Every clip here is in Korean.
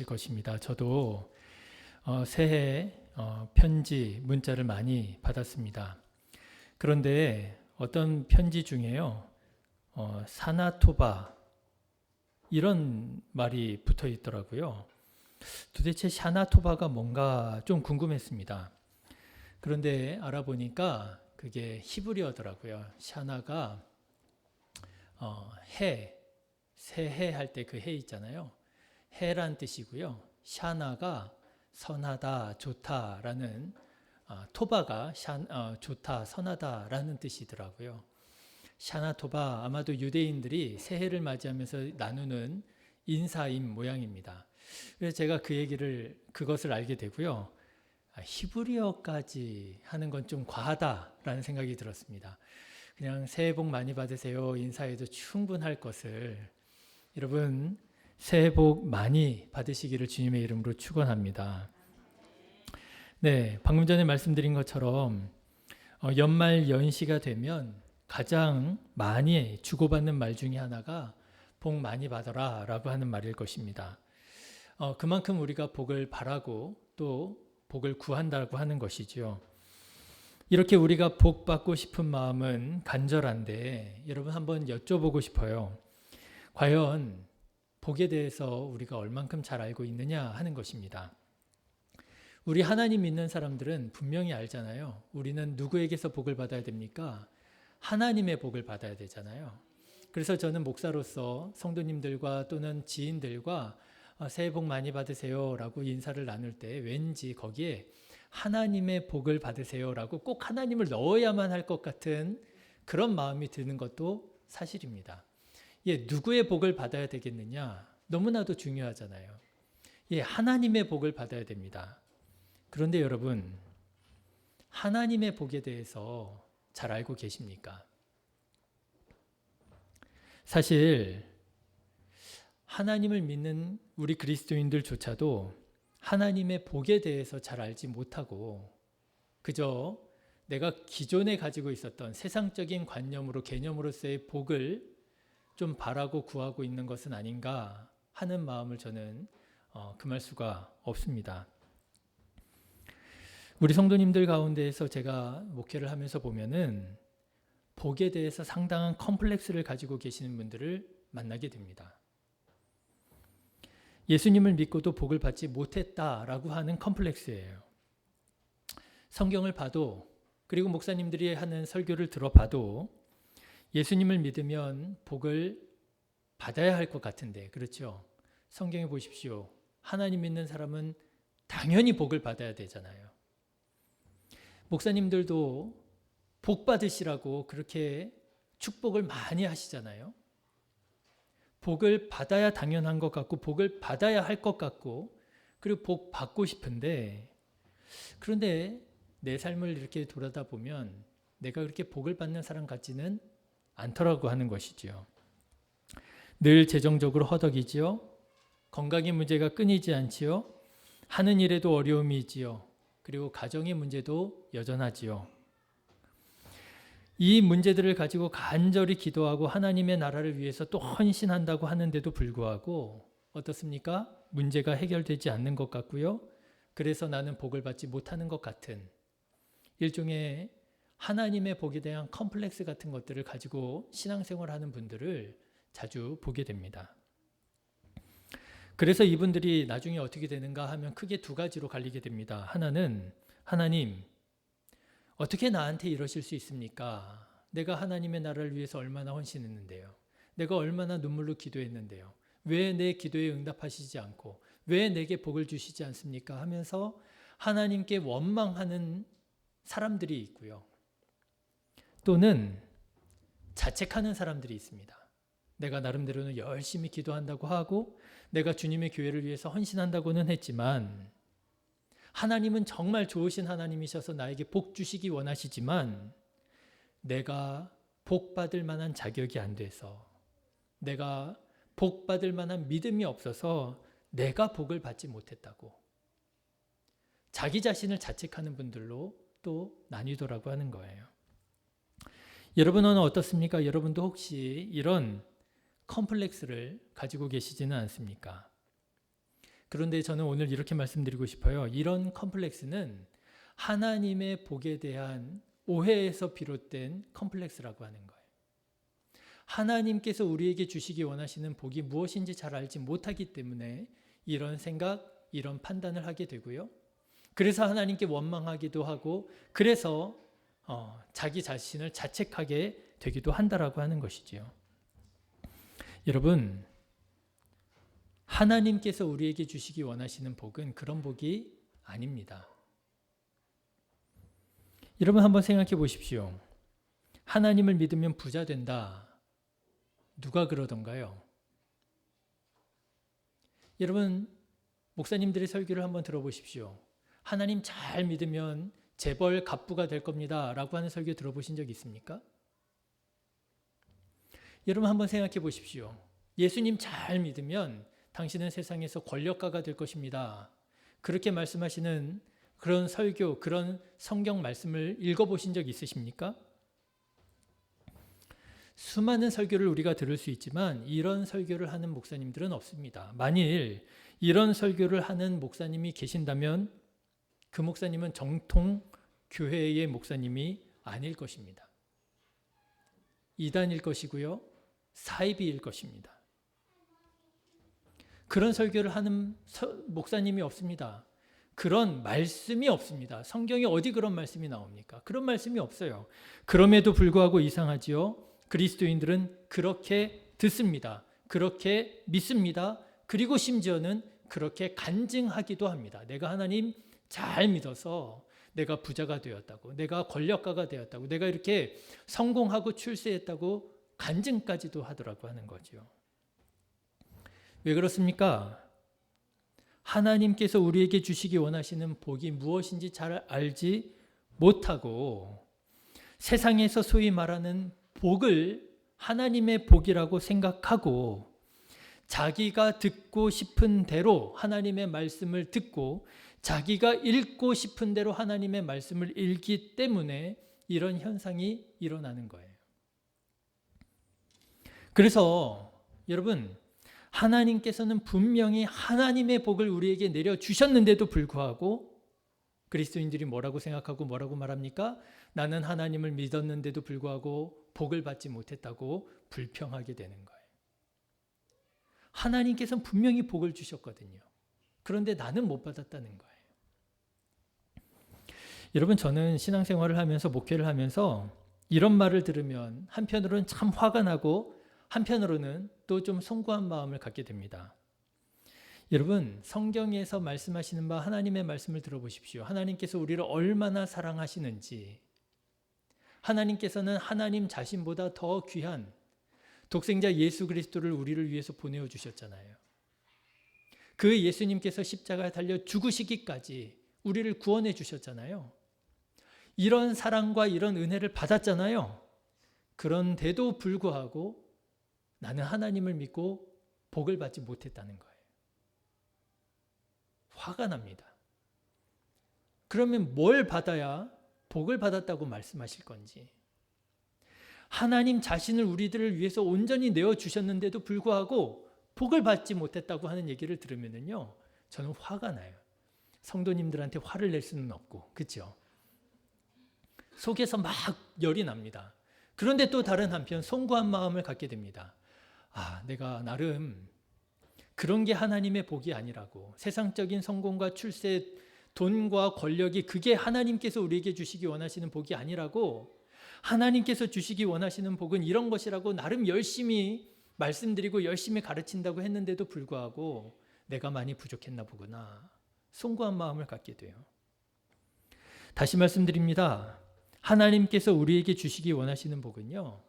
것입니다. 저도 새해 편지, 문자를 많이 받았습니다. 그런데 어떤 편지 중에요, 사나토바 이런 말이 붙어 있더라고요. 도대체 샤나토바가 뭔가 좀 궁금했습니다. 그런데 알아보니까 그게 히브리어더라고요. 샤나가 해, 새해 할 때 그 해 있잖아요. 해란 뜻이고요. 샤나가 선하다, 좋다라는, 토바가 좋다, 선하다라는 뜻이더라고요. 샤나 토바, 아마도 유대인들이 새해를 맞이하면서 나누는 인사인 모양입니다. 그래서 제가 그것을 알게 되고요. 히브리어까지 하는 건 좀 과하다라는 생각이 들었습니다. 그냥 새해 복 많이 받으세요 인사해도 충분할 것을, 여러분 새해 복 많이 받으시기를 주님의 이름으로 축원합니다. 네, 방금 전에 말씀드린 것처럼 연말 연시가 되면 가장 많이 주고받는 말 중에 하나가 복 많이 받아라 라고 하는 말일 것입니다. 그만큼 우리가 복을 바라고 또 복을 구한다고 하는 것이죠. 이렇게 우리가 복 받고 싶은 마음은 간절한데, 여러분 한번 여쭤보고 싶어요. 과연 복에 대해서 우리가 얼만큼 잘 알고 있느냐 하는 것입니다. 우리 하나님 믿는 사람들은 분명히 알잖아요. 우리는 누구에게서 복을 받아야 됩니까? 하나님의 복을 받아야 되잖아요. 그래서 저는 목사로서 성도님들과 또는 지인들과 새해 복 많이 받으세요 라고 인사를 나눌 때 왠지 거기에 하나님의 복을 받으세요 라고 꼭 하나님을 넣어야만 할 것 같은 그런 마음이 드는 것도 사실입니다. 누구의 복을 받아야 되겠느냐? 너무나도 중요하잖아요. 하나님의 복을 받아야 됩니다. 그런데 여러분, 하나님의 복에 대해서 잘 알고 계십니까? 사실 하나님을 믿는 우리 그리스도인들조차도 하나님의 복에 대해서 잘 알지 못하고 그저 내가 기존에 가지고 있었던 세상적인 관념으로, 개념으로서의 복을 좀 바라고 구하고 있는 것은 아닌가 하는 마음을 저는 금할 수가 없습니다. 우리 성도님들 가운데에서 제가 목회를 하면서 보면은 복에 대해서 상당한 컴플렉스를 가지고 계시는 분들을 만나게 됩니다. 예수님을 믿고도 복을 받지 못했다라고 하는 컴플렉스예요. 성경을 봐도, 그리고 목사님들이 하는 설교를 들어봐도 예수님을 믿으면 복을 받아야 할 것 같은데, 그렇죠? 성경에 보십시오. 하나님 믿는 사람은 당연히 복을 받아야 되잖아요. 목사님들도 복 받으시라고 그렇게 축복을 많이 하시잖아요. 복을 받아야 당연한 것 같고, 복을 받아야 할 것 같고, 그리고 복 받고 싶은데, 그런데 내 삶을 이렇게 돌아다 보면 내가 그렇게 복을 받는 사람 같지는 않더라고 하는 것이죠. 늘 재정적으로 허덕이지요. 건강의 문제가 끊이지 않지요. 하는 일에도 어려움이 있지요. 그리고 가정의 문제도 여전하지요. 이 문제들을 가지고 간절히 기도하고 하나님의 나라를 위해서 또 헌신한다고 하는데도 불구하고 어떻습니까? 문제가 해결되지 않는 것 같고요. 그래서 나는 복을 받지 못하는 것 같은 일종의 하나님의 복에 대한 컴플렉스 같은 것들을 가지고 신앙생활하는 분들을 자주 보게 됩니다. 그래서 이분들이 나중에 어떻게 되는가 하면 크게 두 가지로 갈리게 됩니다. 하나는, 하나님, 어떻게 나한테 이러실 수 있습니까? 내가 하나님의 나라를 위해서 얼마나 헌신했는데요. 내가 얼마나 눈물로 기도했는데요. 왜 내 기도에 응답하시지 않고, 왜 내게 복을 주시지 않습니까? 하면서 하나님께 원망하는 사람들이 있고요. 또는 자책하는 사람들이 있습니다. 내가 나름대로는 열심히 기도한다고 하고 내가 주님의 교회를 위해서 헌신한다고는 했지만, 하나님은 정말 좋으신 하나님이셔서 나에게 복 주시기 원하시지만 내가 복 받을 만한 자격이 안 돼서, 내가 복 받을 만한 믿음이 없어서 내가 복을 받지 못했다고 자기 자신을 자책하는 분들로 또 나뉘더라고 하는 거예요. 여러분은 어떻습니까? 여러분도 혹시 이런 컴플렉스를 가지고 계시지는 않습니까? 그런데 저는 오늘 이렇게 말씀드리고 싶어요. 이런 컴플렉스는 하나님의 복에 대한 오해에서 비롯된 컴플렉스라고 하는 거예요. 하나님께서 우리에게 주시기 원하시는 복이 무엇인지 잘 알지 못하기 때문에 이런 생각, 이런 판단을 하게 되고요. 그래서 하나님께 원망하기도 하고, 그래서 자기 자신을 자책하게 되기도 한다라고 하는 것이지요. 여러분, 하나님께서 우리에게 주시기 원하시는 복은 그런 복이 아닙니다. 여러분 한번 생각해 보십시오. 하나님을 믿으면 부자 된다. 누가 그러던가요? 여러분, 목사님들의 설교를 한번 들어보십시오. 하나님 잘 믿으면 재벌 갑부가 될 겁니다 라고 하는 설교 들어보신 적 있습니까? 여러분 한번 생각해 보십시오. 예수님 잘 믿으면 당신은 세상에서 권력가가 될 것입니다. 그렇게 말씀하시는 그런 설교, 그런 성경 말씀을 읽어보신 적 있으십니까? 수많은 설교를 우리가 들을 수 있지만 이런 설교를 하는 목사님들은 없습니다. 만일 이런 설교를 하는 목사님이 계신다면 그 목사님은 정통 교회의 목사님이 아닐 것입니다. 이단일 것이고요. 사이비일 것입니다. 그런 설교를 하는 목사님이 없습니다. 그런 말씀이 없습니다. 성경에 어디 그런 말씀이 나옵니까? 그런 말씀이 없어요. 그럼에도 불구하고 이상하지요. 그리스도인들은 그렇게 듣습니다. 그렇게 믿습니다. 그리고 심지어는 그렇게 간증하기도 합니다. 내가 하나님 잘 믿어서 내가 부자가 되었다고, 내가 권력가가 되었다고, 내가 이렇게 성공하고 출세했다고 간증까지도 하더라고 하는 거죠. 왜 그렇습니까? 하나님께서 우리에게 주시기 원하시는 복이 무엇인지 잘 알지 못하고 세상에서 소위 말하는 복을 하나님의 복이라고 생각하고 자기가 듣고 싶은 대로 하나님의 말씀을 듣고 자기가 읽고 싶은 대로 하나님의 말씀을 읽기 때문에 이런 현상이 일어나는 거예요. 그래서 여러분, 하나님께서는 분명히 하나님의 복을 우리에게 내려주셨는데도 불구하고 그리스도인들이 뭐라고 생각하고 뭐라고 말합니까? 나는 하나님을 믿었는데도 불구하고 복을 받지 못했다고 불평하게 되는 거예요. 하나님께서는 분명히 복을 주셨거든요. 그런데 나는 못 받았다는 거예요. 여러분, 저는 신앙생활을 하면서 목회를 하면서 이런 말을 들으면 한편으로는 참 화가 나고 한편으로는 또 좀 송구한 마음을 갖게 됩니다. 여러분, 성경에서 말씀하시는 바 하나님의 말씀을 들어보십시오. 하나님께서 우리를 얼마나 사랑하시는지, 하나님께서는 하나님 자신보다 더 귀한 독생자 예수 그리스도를 우리를 위해서 보내어 주셨잖아요. 그 예수님께서 십자가에 달려 죽으시기까지 우리를 구원해 주셨잖아요. 이런 사랑과 이런 은혜를 받았잖아요. 그런데도 불구하고 나는 하나님을 믿고 복을 받지 못했다는 거예요. 화가 납니다. 그러면 뭘 받아야 복을 받았다고 말씀하실 건지. 하나님 자신을 우리들을 위해서 온전히 내어주셨는데도 불구하고 복을 받지 못했다고 하는 얘기를 들으면요, 저는 화가 나요. 성도님들한테 화를 낼 수는 없고, 그렇죠? 속에서 막 열이 납니다. 그런데 또 다른 한편 송구한 마음을 갖게 됩니다. 내가 나름 그런 게 하나님의 복이 아니라고, 세상적인 성공과 출세, 돈과 권력이 그게 하나님께서 우리에게 주시기 원하시는 복이 아니라고, 하나님께서 주시기 원하시는 복은 이런 것이라고 나름 열심히 말씀드리고 열심히 가르친다고 했는데도 불구하고 내가 많이 부족했나 보구나, 송구한 마음을 갖게 돼요. 다시 말씀드립니다. 하나님께서 우리에게 주시기 원하시는 복은요,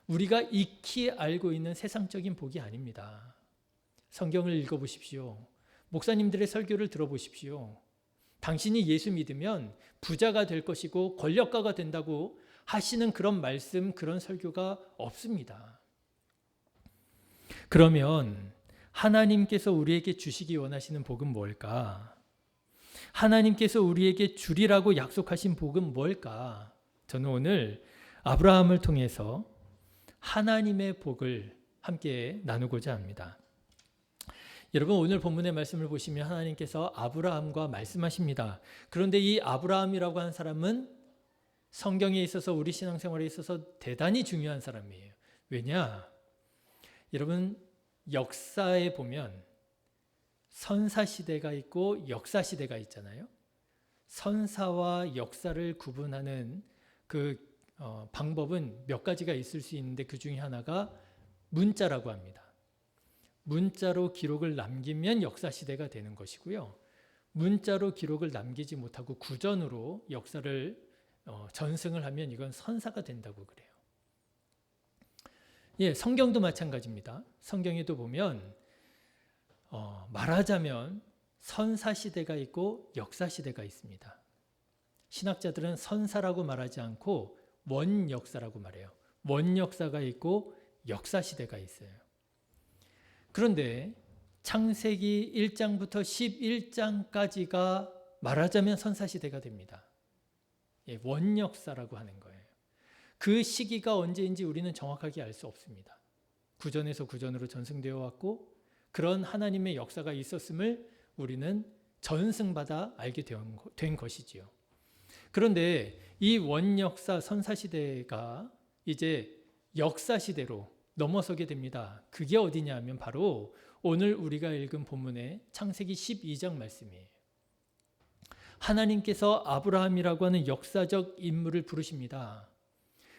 우리가 익히 알고 있는 세상적인 복이 아닙니다. 성경을 읽어보십시오. 목사님들의 설교를 들어보십시오. 당신이 예수 믿으면 부자가 될 것이고 권력가가 된다고 하시는 그런 말씀, 그런 설교가 없습니다. 그러면 하나님께서 우리에게 주시기 원하시는 복은 뭘까? 하나님께서 우리에게 주리라고 약속하신 복은 뭘까? 저는 오늘 아브라함을 통해서 하나님의 복을 함께 나누고자 합니다. 여러분 오늘 본문의 말씀을 보시면 하나님께서 아브라함과 말씀하십니다. 그런데 이 아브라함이라고 하는 사람은 성경에 있어서 우리 신앙생활에 있어서 대단히 중요한 사람이에요. 왜냐? 여러분 역사에 보면 선사시대가 있고 역사시대가 있잖아요. 선사와 역사를 구분하는 그 방법은 몇 가지가 있을 수 있는데 그 중에 하나가 문자라고 합니다. 문자로 기록을 남기면 역사시대가 되는 것이고요. 문자로 기록을 남기지 못하고 구전으로 역사를 전승을 하면 이건 선사가 된다고 그래요. 예, 성경도 마찬가지입니다. 성경에도 보면 말하자면 선사시대가 있고 역사시대가 있습니다. 신학자들은 선사라고 말하지 않고 원역사라고 말해요. 원역사가 있고 역사시대가 있어요. 그런데 창세기 1장부터 11장까지가 말하자면 선사시대가 됩니다. 예, 원역사라고 하는 거예요. 그 시기가 언제인지 우리는 정확하게 알 수 없습니다. 구전에서 구전으로 전승되어 왔고 그런 하나님의 역사가 있었음을 우리는 전승받아 알게 된 것이지요. 그런데 이 원역사 선사시대가 이제 역사시대로 넘어서게 됩니다. 그게 어디냐 하면 바로 오늘 우리가 읽은 본문의 창세기 12장 말씀이에요. 하나님께서 아브라함이라고 하는 역사적 인물을 부르십니다.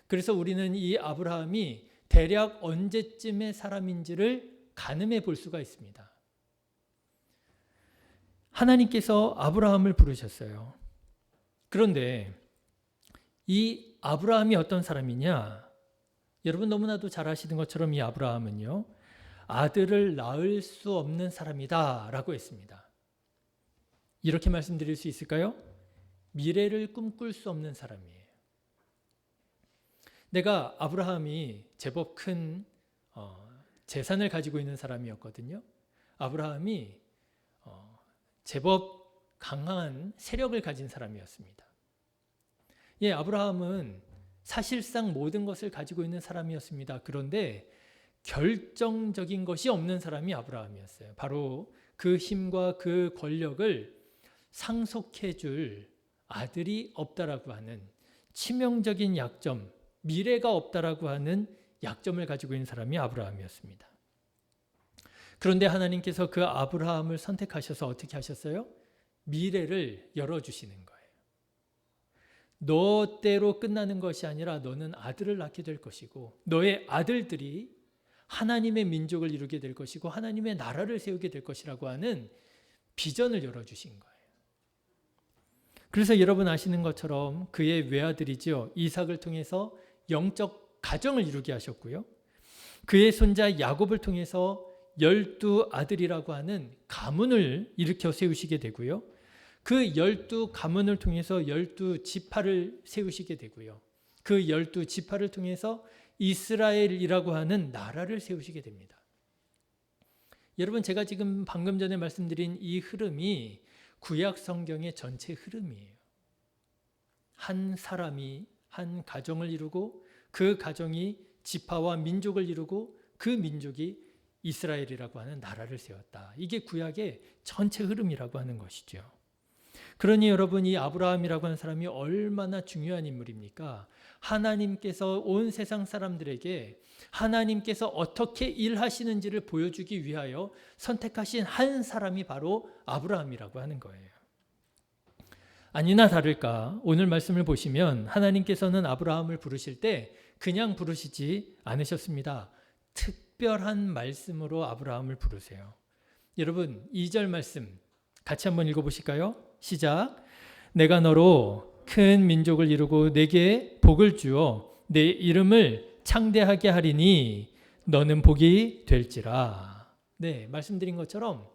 그래서 우리는 이 아브라함이 대략 언제쯤의 사람인지를 가늠해 볼 수가 있습니다. 하나님께서 아브라함을 부르셨어요. 그런데 이 아브라함이 어떤 사람이냐? 여러분 너무나도 잘 아시는 것처럼 이 아브라함은요, 아들을 낳을 수 없는 사람이다 라고 했습니다. 이렇게 말씀드릴 수 있을까요? 미래를 꿈꿀 수 없는 사람이에요. 내가 아브라함이 제법 큰 재산을 가지고 있는 사람이었거든요. 아브라함이 제법 강한 세력을 가진 사람이었습니다. 예, 아브라함은 사실상 모든 것을 가지고 있는 사람이었습니다. 그런데 결정적인 것이 없는 사람이 아브라함이었어요. 바로 그 힘과 그 권력을 상속해 줄 아들이 없다라고 하는 치명적인 약점, 미래가 없다라고 하는 약점을 가지고 있는 사람이 아브라함이었습니다. 그런데 하나님께서 그 아브라함을 선택하셔서 어떻게 하셨어요? 미래를 열어주시는 거예요. 너 때로 끝나는 것이 아니라 너는 아들을 낳게 될 것이고 너의 아들들이 하나님의 민족을 이루게 될 것이고 하나님의 나라를 세우게 될 것이라고 하는 비전을 열어주신 거예요. 그래서 여러분 아시는 것처럼 그의 외아들이죠. 이삭을 통해서 영적 가정을 이루게 하셨고요. 그의 손자 야곱을 통해서 12아들이라고 하는 가문을 일으켜 세우시게 되고요. 그 12가문을 통해서 12지파를 세우시게 되고요. 그 12지파를 통해서 이스라엘이라고 하는 나라를 세우시게 됩니다. 여러분 제가 지금 방금 전에 말씀드린 이 흐름이 구약 성경의 전체 흐름이에요. 한 사람이 한 가정을 이루고 그 가정이 지파와 민족을 이루고 그 민족이 이스라엘이라고 하는 나라를 세웠다. 이게 구약의 전체 흐름이라고 하는 것이죠. 그러니 여러분 이 아브라함이라고 하는 사람이 얼마나 중요한 인물입니까? 하나님께서 온 세상 사람들에게 하나님께서 어떻게 일하시는지를 보여주기 위하여 선택하신 한 사람이 바로 아브라함이라고 하는 거예요. 아니나 다를까 오늘 말씀을 보시면 하나님께서는 아브라함을 부르실 때 그냥 부르시지 않으셨습니다. 특별한 말씀으로 아브라함을 부르세요. 여러분 2절 말씀 같이 한번 읽어보실까요? 시작. 내가 너로 큰 민족을 이루고 내게 복을 주어 내 이름을 창대하게 하리니 너는 복이 될지라. 네, 말씀드린 것처럼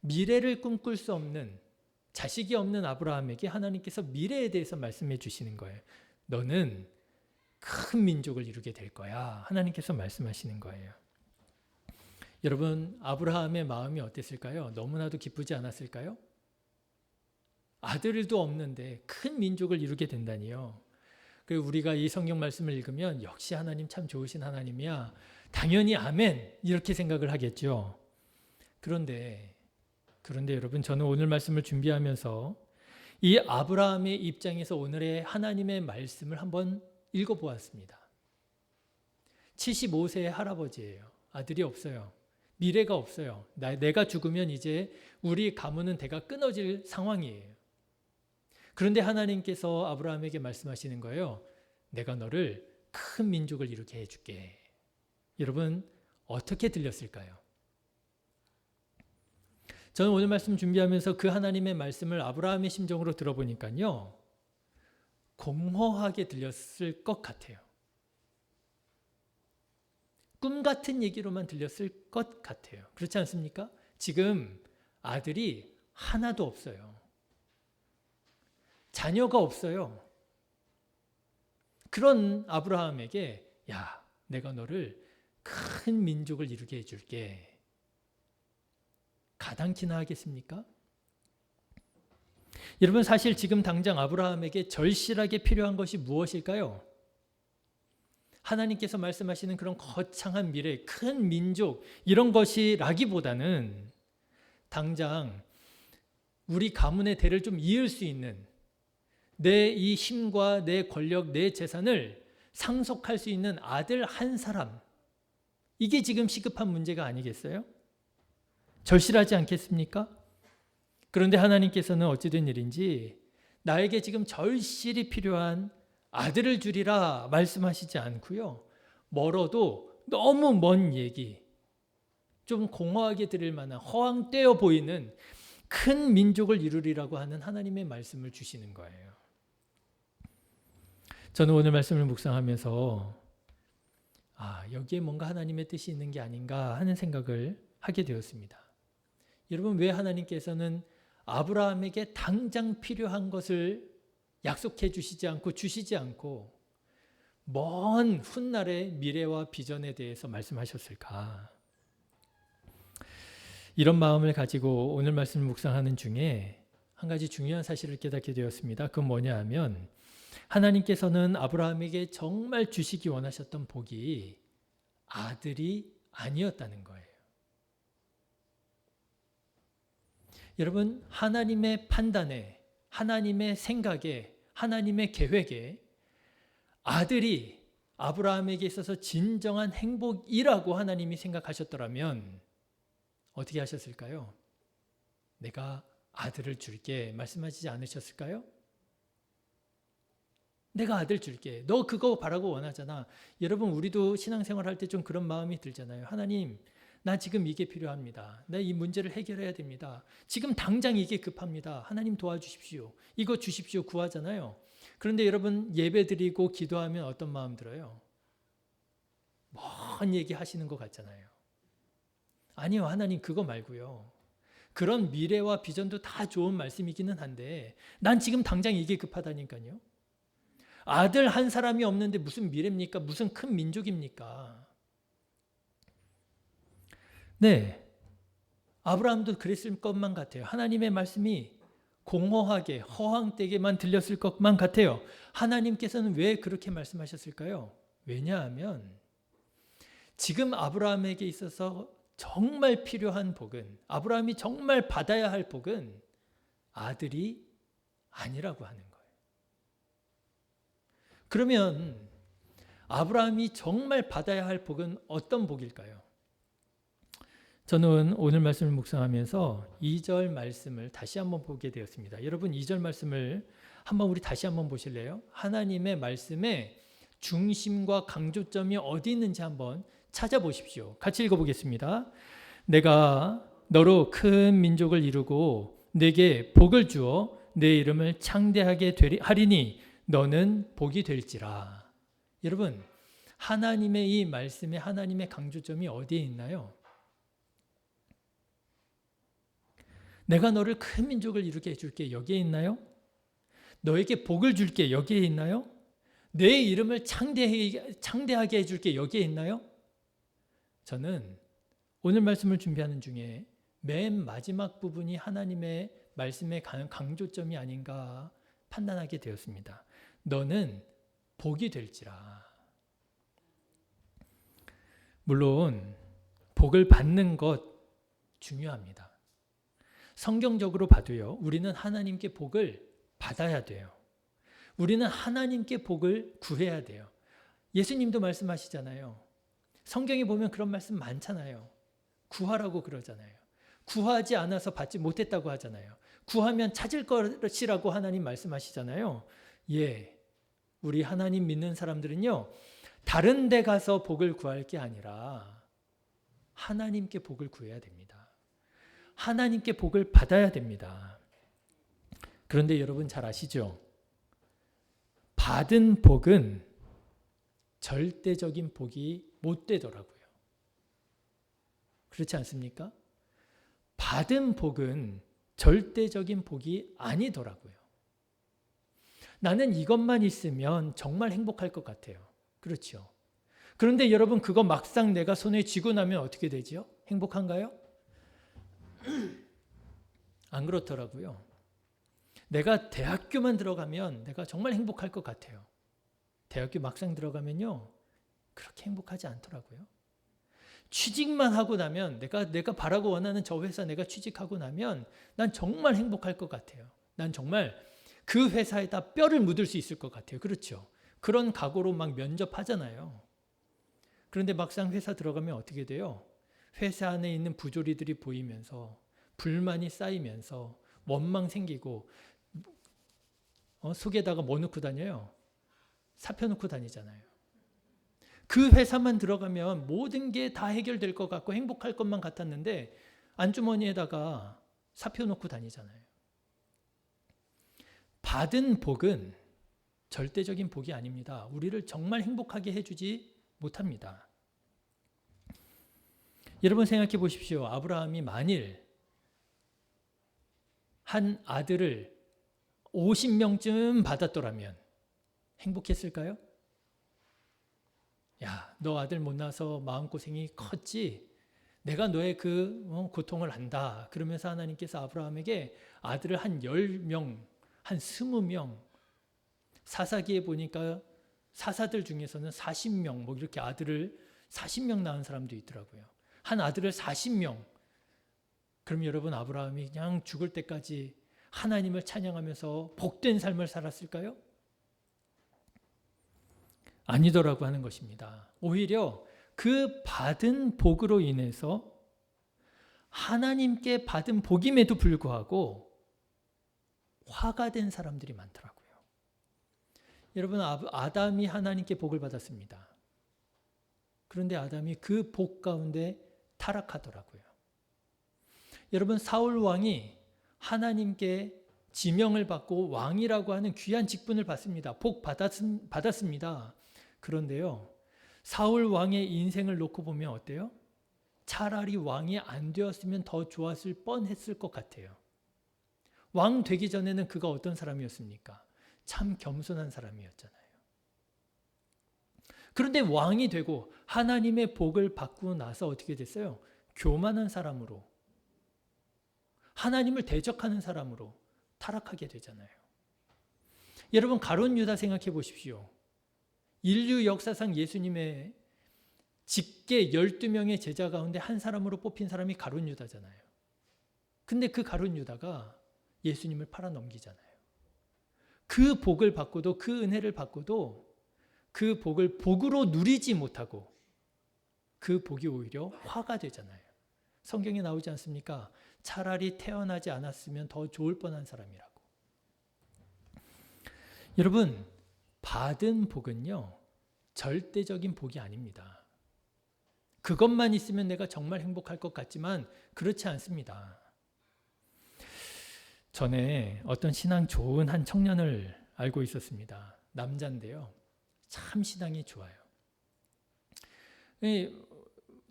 미래를 꿈꿀 수 없는 자식이 없는 아브라함에게 하나님께서 미래에 대해서 말씀해 주시는 거예요. 너는 큰 민족을 이루게 될 거야. 하나님께서 말씀하시는 거예요. 여러분 아브라함의 마음이 어땠을까요? 너무나도 기쁘지 않았을까요? 아들도 없는데 큰 민족을 이루게 된다니요. 그리고 우리가 이 성경 말씀을 읽으면 역시 하나님 참 좋으신 하나님이야. 당연히 아멘 이렇게 생각을 하겠죠. 그런데 여러분, 저는 오늘 말씀을 준비하면서 이 아브라함의 입장에서 오늘의 하나님의 말씀을 한번 읽어보았습니다. 75세의 할아버지예요. 아들이 없어요. 미래가 없어요. 내가 죽으면 이제 우리 가문은 대가 끊어질 상황이에요. 그런데 하나님께서 아브라함에게 말씀하시는 거예요. 내가 너를 큰 민족을 이루게 해줄게. 여러분, 어떻게 들렸을까요? 저는 오늘 말씀 준비하면서 그 하나님의 말씀을 아브라함의 심정으로 들어보니까요, 공허하게 들렸을 것 같아요. 꿈 같은 얘기로만 들렸을 것 같아요. 그렇지 않습니까? 지금 아들이 하나도 없어요. 자녀가 없어요. 그런 아브라함에게 야, 내가 너를 큰 민족을 이루게 해줄게. 가당키나 하겠습니까? 여러분, 사실 지금 당장 아브라함에게 절실하게 필요한 것이 무엇일까요? 하나님께서 말씀하시는 그런 거창한 미래, 큰 민족 이런 것이라기보다는 당장 우리 가문의 대를 좀 이을 수 있는 내 이 힘과 내 권력, 내 재산을 상속할 수 있는 아들 한 사람, 이게 지금 시급한 문제가 아니겠어요? 절실하지 않겠습니까? 그런데 하나님께서는 어찌된 일인지 나에게 지금 절실히 필요한 아들을 주리라 말씀하시지 않고요. 멀어도 너무 먼 얘기, 좀 공허하게 들을 만한 허황되어 보이는 큰 민족을 이루리라고 하는 하나님의 말씀을 주시는 거예요. 저는 오늘 말씀을 묵상하면서 여기에 뭔가 하나님의 뜻이 있는 게 아닌가 하는 생각을 하게 되었습니다. 여러분, 왜 하나님께서는 아브라함에게 당장 필요한 것을 약속해 주시지 않고 먼 훗날의 미래와 비전에 대해서 말씀하셨을까? 이런 마음을 가지고 오늘 말씀을 묵상하는 중에 한 가지 중요한 사실을 깨닫게 되었습니다. 그건 뭐냐 하면 하나님께서는 아브라함에게 정말 주시기 원하셨던 복이 아들이 아니었다는 거예요. 여러분, 하나님의 판단에, 하나님의 생각에, 하나님의 계획에 아들이 아브라함에게 있어서 진정한 행복이라고 하나님이 생각하셨더라면 어떻게 하셨을까요? 내가 아들을 줄게 말씀하시지 않으셨을까요? 내가 아들 줄게. 너 그거 바라고 원하잖아. 여러분, 우리도 신앙생활 할 때 좀 그런 마음이 들잖아요. 하나님, 나 지금 이게 필요합니다. 나 이 문제를 해결해야 됩니다. 지금 당장 이게 급합니다. 하나님 도와주십시오. 이거 주십시오. 구하잖아요. 그런데 여러분, 예배 드리고 기도하면 어떤 마음 들어요? 먼 얘기 하시는 것 같잖아요. 아니요, 하나님 그거 말고요. 그런 미래와 비전도 다 좋은 말씀이기는 한데 난 지금 당장 이게 급하다니까요. 아들 한 사람이 없는데 무슨 미래입니까? 무슨 큰 민족입니까? 네, 아브라함도 그랬을 것만 같아요. 하나님의 말씀이 공허하게 허황되게만 들렸을 것만 같아요. 하나님께서는 왜 그렇게 말씀하셨을까요? 왜냐하면 지금 아브라함에게 있어서 정말 필요한 복은, 아브라함이 정말 받아야 할 복은 아들이 아니라고 하는 거예요. 그러면 아브라함이 정말 받아야 할 복은 어떤 복일까요? 저는 오늘 말씀을 묵상하면서 2절 말씀을 다시 한번 보게 되었습니다. 여러분, 2절 말씀을 우리 다시 한번 보실래요? 하나님의 말씀의 중심과 강조점이 어디 있는지 한번 찾아보십시오. 같이 읽어보겠습니다. 내가 너로 큰 민족을 이루고 내게 복을 주어 내 이름을 창대하게 하리니 너는 복이 될지라. 여러분, 하나님의 이 말씀에 하나님의 강조점이 어디에 있나요? 내가 너를 큰 민족을 이루게 해줄게, 여기에 있나요? 너에게 복을 줄게, 여기에 있나요? 내 이름을 창대하게 해줄게, 여기에 있나요? 저는 오늘 말씀을 준비하는 중에 맨 마지막 부분이 하나님의 말씀의 강조점이 아닌가 판단하게 되었습니다. 너는 복이 될지라. 물론 복을 받는 것 중요합니다. 성경적으로 봐도요, 우리는 하나님께 복을 받아야 돼요. 우리는 하나님께 복을 구해야 돼요. 예수님도 말씀하시잖아요. 성경에 보면 그런 말씀 많잖아요. 구하라고 그러잖아요. 구하지 않아서 받지 못했다고 하잖아요. 구하면 찾을 것이라고 하나님 말씀하시잖아요. 예, 우리 하나님 믿는 사람들은요, 다른 데 가서 복을 구할 게 아니라 하나님께 복을 구해야 됩니다. 하나님께 복을 받아야 됩니다. 그런데 여러분 잘 아시죠? 받은 복은 절대적인 복이 못 되더라고요. 그렇지 않습니까? 받은 복은 절대적인 복이 아니더라고요. 나는 이것만 있으면 정말 행복할 것 같아요. 그렇죠. 그런데 여러분 그거 막상 내가 손에 쥐고 나면 어떻게 되죠? 행복한가요? 안 그렇더라고요. 내가 대학교만 들어가면 내가 정말 행복할 것 같아요. 대학교 막상 들어가면요, 그렇게 행복하지 않더라고요. 취직만 하고 나면 내가 바라고 원하는 저 회사 내가 취직하고 나면 난 정말 행복할 것 같아요. 난 정말 그 회사에다 뼈를 묻을 수 있을 것 같아요. 그렇죠. 그런 각오로 막 면접하잖아요. 그런데 막상 회사 들어가면 어떻게 돼요? 회사 안에 있는 부조리들이 보이면서 불만이 쌓이면서 원망 생기고 속에다가 뭐 넣고 다녀요? 사표 넣고 다니잖아요. 그 회사만 들어가면 모든 게 다 해결될 것 같고 행복할 것만 같았는데 안주머니에다가 사표 넣고 다니잖아요. 받은 복은 절대적인 복이 아닙니다. 우리를 정말 행복하게 해주지 못합니다. 여러분 생각해 보십시오. 아브라함이 만일 한 아들을 50명쯤 받았더라면 행복했을까요? 야, 너 아들 못 낳아서 마음고생이 컸지? 내가 너의 그 고통을 안다. 그러면서 하나님께서 아브라함에게 아들을 한 10명, 한 20명, 사사기에 보니까 사사들 중에서는 40명, 뭐 이렇게 아들을 40명 낳은 사람도 있더라고요. 한 아들을 40명. 그럼 여러분 아브라함이 그냥 죽을 때까지 하나님을 찬양하면서 복된 삶을 살았을까요? 아니더라고 하는 것입니다. 오히려 그 받은 복으로 인해서 하나님께 받은 복임에도 불구하고 화가 된 사람들이 많더라고요. 여러분 아담이 하나님께 복을 받았습니다. 그런데 아담이 그 복 가운데 타락하더라고요. 여러분 사울 왕이 하나님께 지명을 받고 왕이라고 하는 귀한 직분을 받습니다. 복 받았습니다. 그런데요, 사울 왕의 인생을 놓고 보면 어때요? 차라리 왕이 안 되었으면 더 좋았을 뻔했을 것 같아요. 왕 되기 전에는 그가 어떤 사람이었습니까? 참 겸손한 사람이었잖아요. 그런데 왕이 되고 하나님의 복을 받고 나서 어떻게 됐어요? 교만한 사람으로, 하나님을 대적하는 사람으로 타락하게 되잖아요. 여러분 가룟 유다 생각해 보십시오. 인류 역사상 예수님의 직계 12명의 제자 가운데 한 사람으로 뽑힌 사람이 가룟 유다잖아요. 근데 그 가룟 유다가 예수님을 팔아넘기잖아요. 그 복을 받고도, 그 은혜를 받고도 그 복을 복으로 누리지 못하고 그 복이 오히려 화가 되잖아요. 성경에 나오지 않습니까? 차라리 태어나지 않았으면 더 좋을 뻔한 사람이라고. 여러분 받은 복은요, 절대적인 복이 아닙니다. 그것만 있으면 내가 정말 행복할 것 같지만 그렇지 않습니다. 전에 어떤 신앙 좋은 한 청년을 알고 있었습니다. 남자인데요. 참 신앙이 좋아요.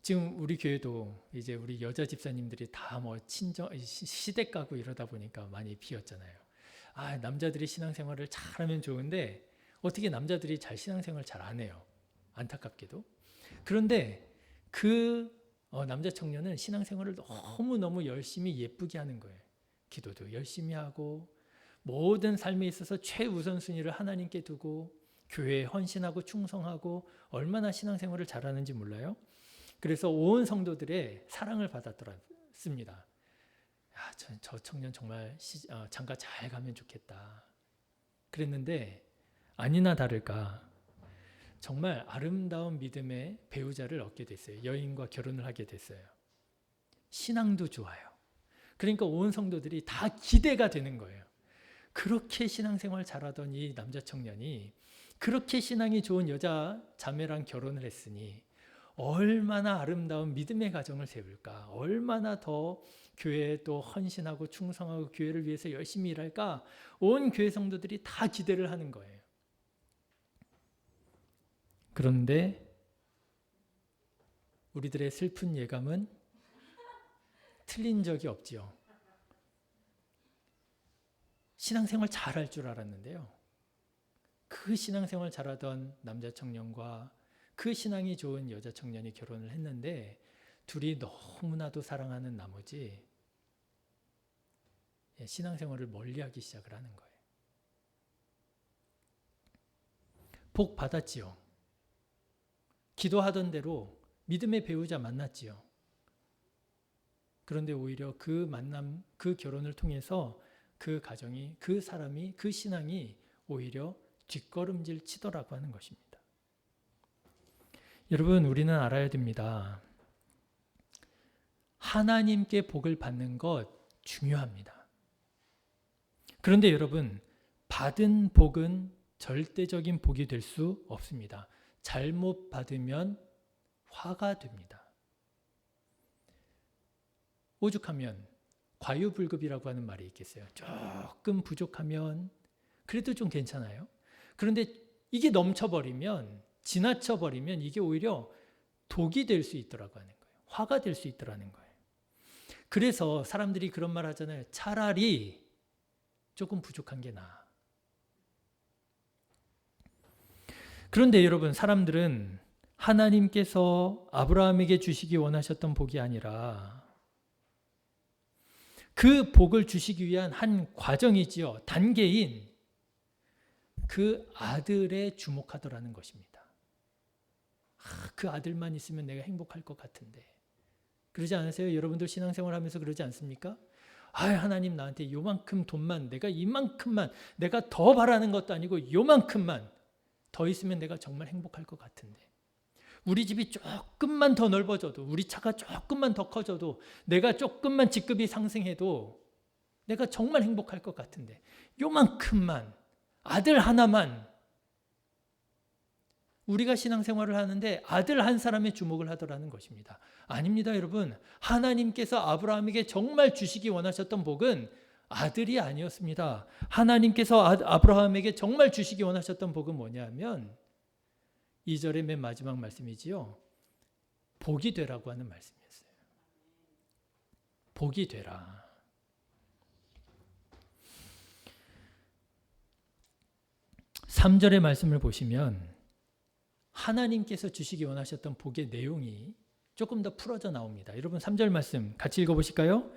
지금 우리 교회도 이제 우리 여자 집사님들이 다 뭐 시댁 가고 이러다 보니까 많이 비었잖아요. 아, 남자들이 신앙생활을 잘하면 좋은데 어떻게 남자들이 잘 신앙생활을 잘 안 해요. 안타깝게도. 그런데 그 남자 청년은 신앙생활을 너무너무 열심히 예쁘게 하는 거예요. 기도도 열심히 하고 모든 삶에 있어서 최우선순위를 하나님께 두고 교회에 헌신하고 충성하고 얼마나 신앙생활을 잘하는지 몰라요. 그래서 온 성도들의 사랑을 받았더라고요. 씁니다. 저 청년 정말 장가 잘 가면 좋겠다. 그랬는데 아니나 다를까 정말 아름다운 믿음의 배우자를 얻게 됐어요. 여인과 결혼을 하게 됐어요. 신앙도 좋아요. 그러니까 온 성도들이 다 기대가 되는 거예요. 그렇게 신앙생활 잘하던 이 남자 청년이 그렇게 신앙이 좋은 여자 자매랑 결혼을 했으니 얼마나 아름다운 믿음의 가정을 세울까? 얼마나 더 교회에 또 헌신하고 충성하고 교회를 위해서 열심히 일할까? 온 교회 성도들이 다 기대를 하는 거예요. 그런데 우리들의 슬픈 예감은 틀린 적이 없지요. 신앙생활 잘할 줄 알았는데요. 그 신앙생활 잘하던 남자 청년과 그 신앙이 좋은 여자 청년이 결혼을 했는데 둘이 너무나도 사랑하는 나머지 신앙생활을 멀리하기 시작을 하는 거예요. 복 받았지요. 기도하던 대로 믿음의 배우자 만났지요. 그런데 오히려 그 만남, 그 결혼을 통해서 그 가정이, 그 사람이, 그 신앙이 오히려 뒷걸음질 치더라고 하는 것입니다. 여러분, 우리는 알아야 됩니다. 하나님께 복을 받는 것 중요합니다. 그런데 여러분, 받은 복은 절대적인 복이 될 수 없습니다. 잘못 받으면 화가 됩니다. 오죽하면 과유불급이라고 하는 말이 있겠어요. 조금 부족하면 그래도 좀 괜찮아요. 그런데 이게 넘쳐버리면, 지나쳐버리면 이게 오히려 독이 될 수 있더라고 하는 거예요. 화가 될 수 있더라는 거예요. 그래서 사람들이 그런 말 하잖아요. 차라리 조금 부족한 게 나아. 그런데 여러분, 사람들은 하나님께서 아브라함에게 주시기 원하셨던 복이 아니라 그 복을 주시기 위한 한 과정이지요. 단계인 그 아들에 주목하더라는 것입니다. 그 아들만 있으면 내가 행복할 것 같은데. 그러지 않으세요? 여러분들 신앙생활 하면서 그러지 않습니까? 하나님 나한테 요만큼 돈만, 내가 이만큼만, 내가 더 바라는 것도 아니고 요만큼만 더 있으면 내가 정말 행복할 것 같은데. 우리 집이 조금만 더 넓어져도, 우리 차가 조금만 더 커져도, 내가 조금만 직급이 상승해도 내가 정말 행복할 것 같은데 요만큼만, 아들 하나만. 우리가 신앙생활을 하는데 아들 한 사람의 주목을 하더라는 것입니다. 아닙니다, 여러분. 하나님께서 아브라함에게 정말 주시기 원하셨던 복은 아들이 아니었습니다. 하나님께서 아브라함에게 정말 주시기 원하셨던 복은 뭐냐면 2절의 맨 마지막 말씀이지요. 복이 되라고 하는 말씀이었어요. 복이 되라. (3절의) 말씀을 보시면 하나님께서 주시기 원하셨던 복의 내용이 조금 더 풀어져 나옵니다. 여러분 3절 말씀 같이 읽어보실까요?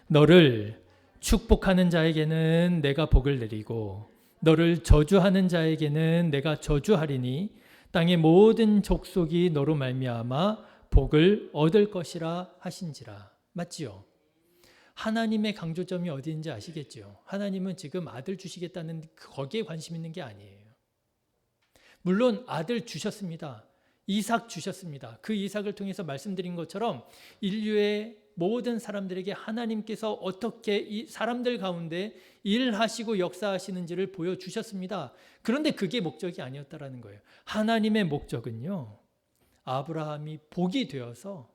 너를 축복하는 자에게는 내가 복을 내리고 너를 저주하는 자에게는 내가 저주하리니 땅의 모든 족속이 너로 말미암아 복을 얻을 것이라 하신지라. 맞지요? 하나님의 강조점이 어디인지 아시겠죠? 하나님은 지금 아들 주시겠다는 거기에 관심 있는 게 아니에요. 물론 아들 주셨습니다. 이삭 주셨습니다. 그 이삭을 통해서 말씀드린 것처럼 인류의 모든 사람들에게 하나님께서 어떻게 이 사람들 가운데 일하시고 역사하시는지를 보여주셨습니다. 그런데 그게 목적이 아니었다라는 거예요. 하나님의 목적은요, 아브라함이 복이 되어서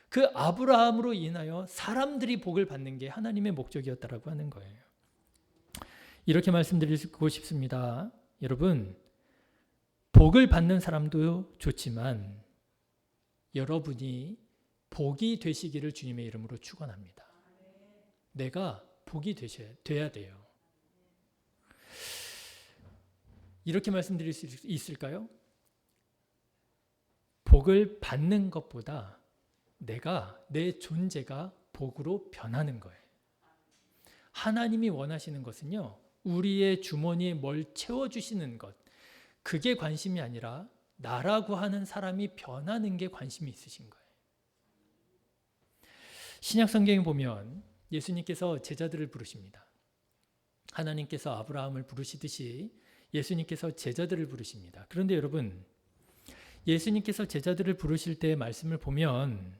그 아브라함으로 인하여 사람들이 복을 받는 게 하나님의 목적이었다라고 하는 거예요. 이렇게 말씀드리고 싶습니다. 여러분, 복을 받는 사람도 좋지만 여러분이 복이 되시기를 주님의 이름으로 축원합니다. 내가 복이 돼야 돼요. 이렇게 말씀드릴 수 있을까요? 복을 받는 것보다 내 존재가 복으로 변하는 거예요. 하나님이 원하시는 것은요, 우리의 주머니에 뭘 채워주시는 것, 그게 관심이 아니라 나라고 하는 사람이 변하는 게 관심이 있으신 거예요. 신약 성경에 보면 예수님께서 제자들을 부르십니다. 하나님께서 아브라함을 부르시듯이 예수님께서 제자들을 부르십니다. 그런데 여러분, 예수님께서 제자들을 부르실 때의 말씀을 보면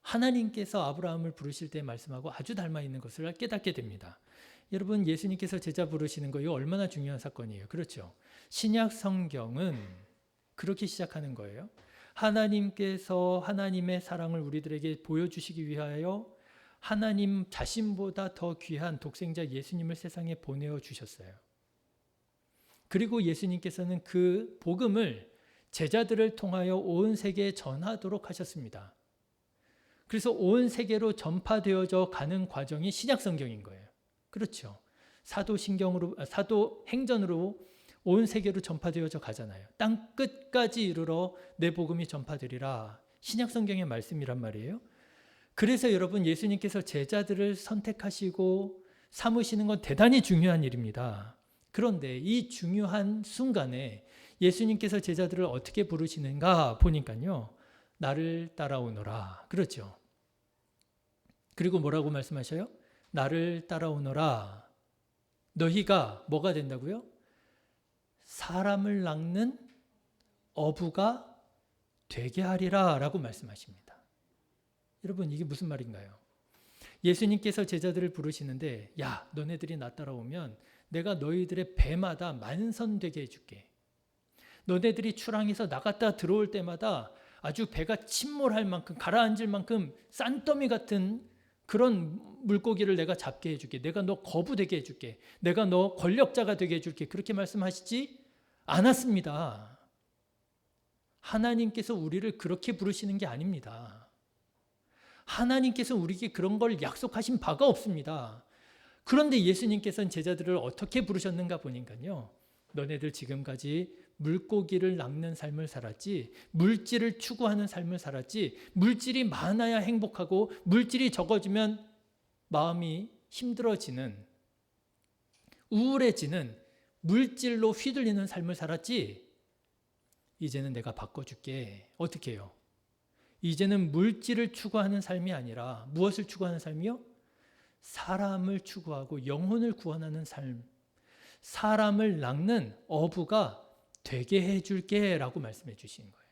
하나님께서 아브라함을 부르실 때의 말씀하고 아주 닮아 있는 것을 깨닫게 됩니다. 여러분, 예수님께서 제자 부르시는 거 이거 얼마나 중요한 사건이에요. 그렇죠? 신약 성경은 그렇게 시작하는 거예요. 하나님께서 하나님의 사랑을 우리들에게 보여주시기 위하여 하나님 자신보다 더 귀한 독생자 예수님을 세상에 보내어 주셨어요. 그리고 예수님께서는 그 복음을 제자들을 통하여 온 세계에 전하도록 하셨습니다. 그래서 온 세계로 전파되어져 가는 과정이 신약 성경인 거예요. 그렇죠? 사도행전으로 온 세계로 전파되어져 가잖아요. 땅 끝까지 이르러 내 복음이 전파되리라. 신약 성경의 말씀이란 말이에요. 그래서 여러분, 예수님께서 제자들을 선택하시고 삼으시는 건 대단히 중요한 일입니다. 그런데 이 중요한 순간에 예수님께서 제자들을 어떻게 부르시는가 보니까요. 나를 따라오너라. 그렇죠? 그리고 뭐라고 말씀하셔요? 나를 따라오너라. 너희가 뭐가 된다고요? 사람을 낚는 어부가 되게 하리라 라고 말씀하십니다. 여러분, 이게 무슨 말인가요? 예수님께서 제자들을 부르시는데, 야, 너네들이 나 따라오면 내가 너희들의 배마다 만선되게 해줄게. 너네들이 출항해서 나갔다 들어올 때마다 아주 배가 침몰할 만큼, 가라앉을 만큼 싼더미 같은 그런 물고기를 내가 잡게 해줄게. 내가 너 거부되게 해줄게. 내가 너 권력자가 되게 해줄게. 그렇게 말씀하시지 않았습니다. 하나님께서 우리를 그렇게 부르시는 게 아닙니다. 하나님께서 우리에게 그런 걸 약속하신 바가 없습니다. 그런데 예수님께서는 제자들을 어떻게 부르셨는가 보니까요. 너네들 지금까지 물고기를 낚는 삶을 살았지, 물질을 추구하는 삶을 살았지, 물질이 많아야 행복하고 물질이 적어지면 마음이 힘들어지는, 우울해지는 물질로 휘둘리는 삶을 살았지. 이제는 내가 바꿔줄게. 어떻게 해요? 이제는 물질을 추구하는 삶이 아니라 무엇을 추구하는 삶이요? 사람을 추구하고 영혼을 구원하는 삶, 사람을 낚는 어부가 되게 해줄게 라고 말씀해 주신 거예요.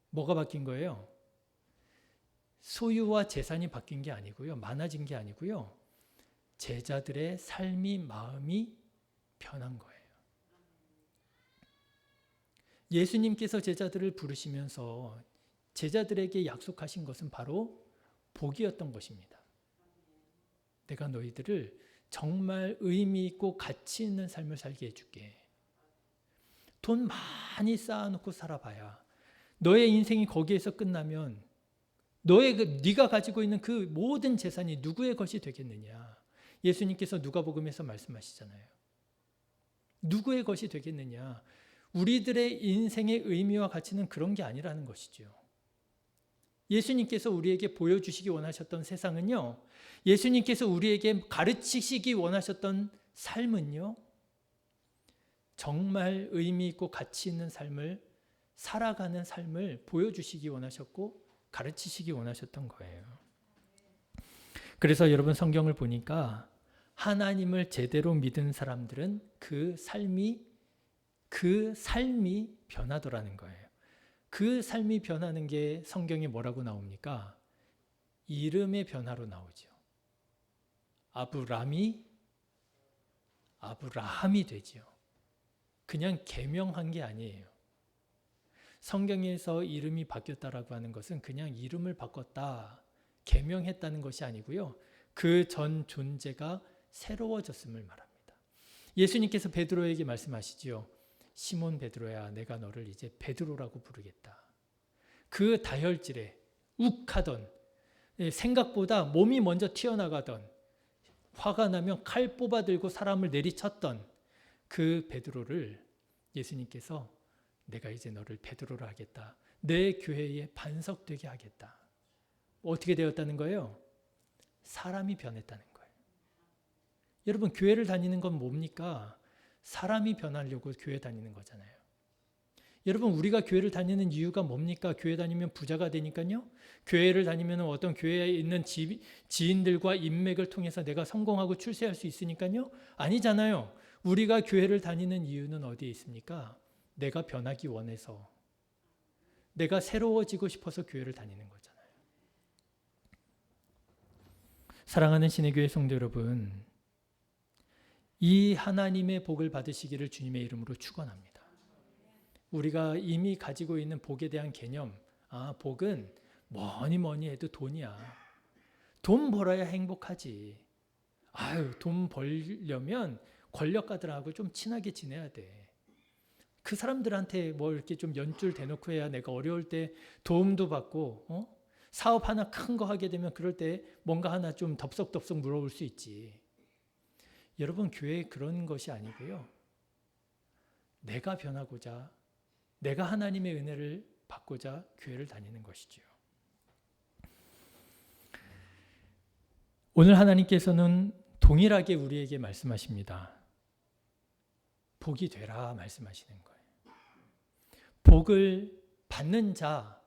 뭐가 바뀐 거예요? 소유와 재산이 바뀐 게 아니고요. 많아진 게 아니고요. 제자들의 삶이, 마음이 변한 거예요. 예수님께서 제자들을 부르시면서 제자들에게 약속하신 것은 바로 복이었던 것입니다. 내가 너희들을 정말 의미 있고 가치 있는 삶을 살게 해줄게. 돈 많이 쌓아놓고 살아봐야 너의 인생이 거기에서 끝나면 네가 가지고 있는 그 모든 재산이 누구의 것이 되겠느냐. 예수님께서 누가복음에서 말씀하시잖아요. 누구의 것이 되겠느냐. 우리들의 인생의 의미와 가치는 그런 게 아니라는 것이죠. 예수님께서 우리에게 보여주시기 원하셨던 세상은요, 예수님께서 우리에게 가르치시기 원하셨던 삶은요, 정말 의미 있고 가치 있는 삶을 살아가는 삶을 보여주시기 원하셨고 가르치시기 원하셨던 거예요. 그래서 여러분, 성경을 보니까 하나님을 제대로 믿은 사람들은 그 삶이 변하더라는 거예요. 그 삶이 변하는 게 성경에 뭐라고 나옵니까? 이름의 변화로 나오죠. 아브라함이 되죠. 그냥 계명한 게 아니에요. 성경에서 이름이 바뀌었다라고 하는 것은 그냥 이름을 바꿨다, 계명했다는 것이 아니고요. 그 전 존재가 새로워졌음을 말합니다. 예수님께서 베드로에게 말씀하시지요. 시몬 베드로야, 내가 너를 이제 베드로라고 부르겠다. 그 다혈질에 욱하던, 생각보다 몸이 먼저 튀어나가던, 화가 나면 칼 뽑아들고 사람을 내리쳤던 그 베드로를 예수님께서 내가 이제 너를 베드로로 하겠다. 내 교회에 반석되게 하겠다. 어떻게 되었다는 거예요? 사람이 변했다는 거예요. 여러분, 교회를 다니는 건 뭡니까? 사람이 변하려고 교회 다니는 거잖아요. 여러분, 우리가 교회를 다니는 이유가 뭡니까? 교회 다니면 부자가 되니까요. 교회를 다니면 어떤 교회에 있는 지인들과 인맥을 통해서 내가 성공하고 출세할 수 있으니까요. 아니잖아요. 우리가 교회를 다니는 이유는 어디에 있습니까? 내가 변하기 원해서, 내가 새로워지고 싶어서 교회를 다니는 거잖아요. 사랑하는 신의 교회 성도 여러분, 이 하나님의 복을 받으시기를 주님의 이름으로 축원합니다. 우리가 이미 가지고 있는 복에 대한 개념, 복은 뭐니 해도 돈이야. 돈 벌어야 행복하지. 돈 벌려면 권력가들하고 좀 친하게 지내야 돼. 그 사람들한테 뭐 이렇게 좀 연줄 대놓고 해야 내가 어려울 때 도움도 받고, 사업 하나 큰 거 하게 되면 그럴 때 뭔가 하나 좀 덥석덥석 물어볼 수 있지. 여러분, 교회 그런 것이 아니고요. 내가 변하고자, 내가 하나님의 은혜를 받고자 교회를 다니는 것이지요. 오늘 하나님께서는 동일하게 우리에게 말씀하십니다. 복이 되라 말씀하시는 거예요. 복을 받는 자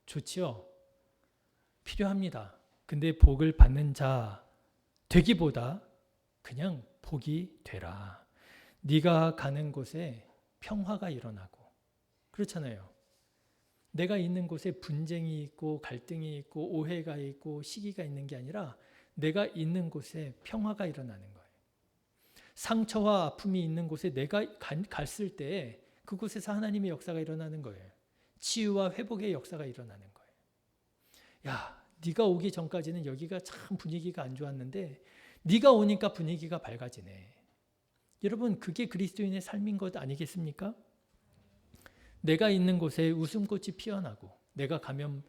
좋지요. 필요합니다. 근데 복을 받는 자 되기보다 그냥 복이 되라. 네가 가는 곳에 평화가 일어나고, 그렇잖아요. 내가 있는 곳에 분쟁이 있고 갈등이 있고 오해가 있고 시기가 있는 게 아니라 내가 있는 곳에 평화가 일어나는 거예요. 상처와 아픔이 있는 곳에 내가 갔을 때 그곳에서 하나님의 역사가 일어나는 거예요. 치유와 회복의 역사가 일어나는 거예요. 야, 네가 오기 전까지는 여기가 참 분위기가 안 좋았는데 네가 오니까 분위기가 밝아지네. 여러분, 그게 그리스도인의 삶인 것 아니겠습니까? 내가 있는 곳에 웃음꽃이 피어나고, 내가 가면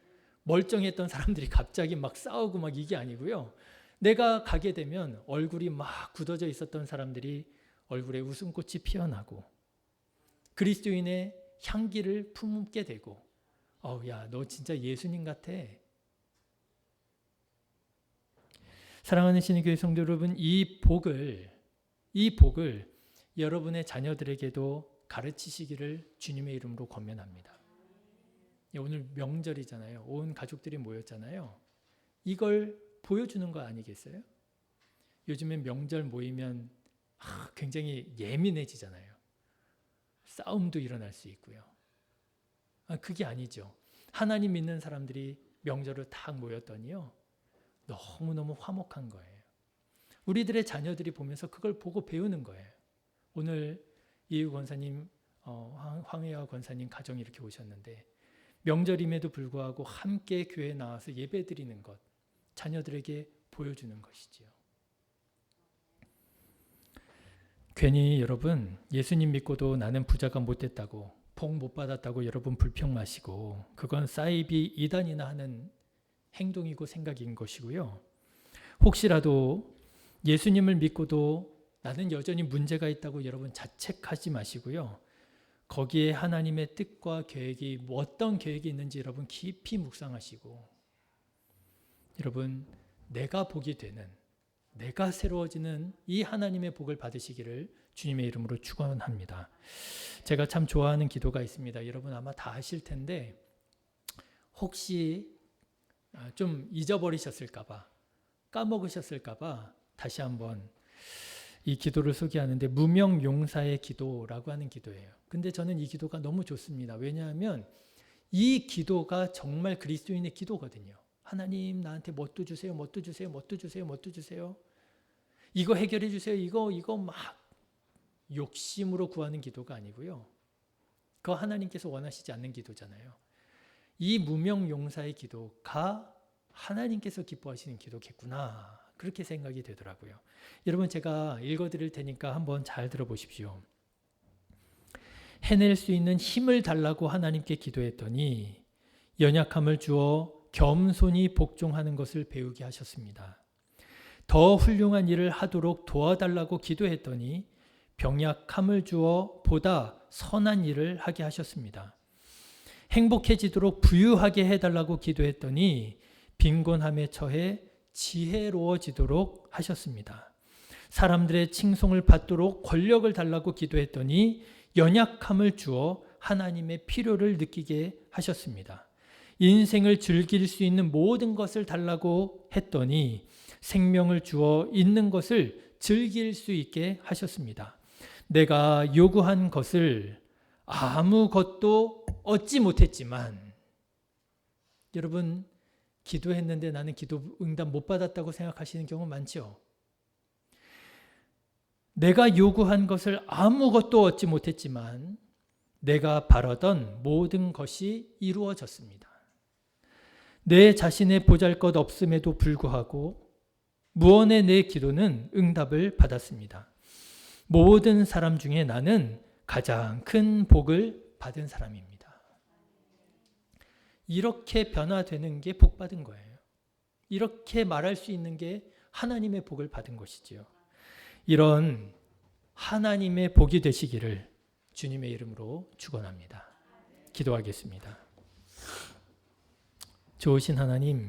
멀쩡했던 사람들이 갑자기 막 싸우고 막 이게 아니고요. 내가 가게 되면 얼굴이 막 굳어져 있었던 사람들이 얼굴에 웃음꽃이 피어나고 그리스도인의 향기를 품게 되고, 야, 너 진짜 예수님 같아. 사랑하는 신의 교회 성도 여러분, 이 복을 여러분의 자녀들에게도 가르치시기를 주님의 이름으로 권면합니다. 오늘 명절이잖아요. 온 가족들이 모였잖아요. 이걸 보여주는 거 아니겠어요? 요즘엔 명절 모이면 굉장히 예민해지잖아요. 싸움도 일어날 수 있고요. 그게 아니죠. 하나님 믿는 사람들이 명절을 딱 모였더니요, 너무너무 화목한 거예요. 우리들의 자녀들이 보면서 그걸 보고 배우는 거예요. 오늘 이유 권사님, 황혜아 권사님 가정이 이렇게 오셨는데 명절임에도 불구하고 함께 교회에 나와서 예배 드리는 것, 자녀들에게 보여주는 것이지요. 괜히 여러분, 예수님 믿고도 나는 부자가 못 됐다고, 복 못 받았다고 여러분 불평 마시고, 그건 사이비 이단이나 하는 행동이고 생각인 것이고요. 혹시라도 예수님을 믿고도 나는 여전히 문제가 있다고 여러분 자책하지 마시고요. 거기에 하나님의 뜻과 계획이, 어떤 계획이 있는지 여러분 깊이 묵상하시고, 여러분 내가 복이 되는, 내가 새로워지는 이 하나님의 복을 받으시기를 주님의 이름으로 축원합니다. 제가 참 좋아하는 기도가 있습니다. 여러분 아마 다 아실 텐데 혹시 좀 잊어버리셨을까 봐, 까먹으셨을까 봐 다시 한번 이 기도를 소개하는데, 무명용사의 기도라고 하는 기도예요. 근데 저는 이 기도가 너무 좋습니다. 왜냐하면 이 기도가 정말 그리스도인의 기도거든요. 하나님 나한테 뭣도 주세요, 뭣도 주세요, 뭣도 주세요, 뭣도 주세요. 이거 해결해 주세요. 이거 막 욕심으로 구하는 기도가 아니고요. 그거 하나님께서 원하시지 않는 기도잖아요. 이 무명용사의 기도가 하나님께서 기뻐하시는 기도겠구나, 그렇게 생각이 되더라고요. 여러분 제가 읽어드릴 테니까 한번 잘 들어보십시오. 해낼 수 있는 힘을 달라고 하나님께 기도했더니 연약함을 주어 겸손히 복종하는 것을 배우게 하셨습니다. 더 훌륭한 일을 하도록 도와달라고 기도했더니 병약함을 주어 보다 선한 일을 하게 하셨습니다. 행복해지도록 부유하게 해달라고 기도했더니 빈곤함에 처해 지혜로워지도록 하셨습니다. 사람들의 칭송을 받도록 권력을 달라고 기도했더니 연약함을 주어 하나님의 필요를 느끼게 하셨습니다. 인생을 즐길 수 있는 모든 것을 달라고 했더니 생명을 주어 있는 것을 즐길 수 있게 하셨습니다. 내가 요구한 것을 아무것도 얻지 못했지만, 여러분 기도했는데 나는 기도 응답 못 받았다고 생각하시는 경우 많죠? 내가 요구한 것을 아무것도 얻지 못했지만 내가 바라던 모든 것이 이루어졌습니다. 내 자신의 보잘것 없음에도 불구하고 무언의 내 기도는 응답을 받았습니다. 모든 사람 중에 나는 가장 큰 복을 받은 사람입니다. 이렇게 변화되는 게 복 받은 거예요. 이렇게 말할 수 있는 게 하나님의 복을 받은 것이지요. 이런 하나님의 복이 되시기를 주님의 이름으로 축원합니다. 기도하겠습니다. 좋으신 하나님,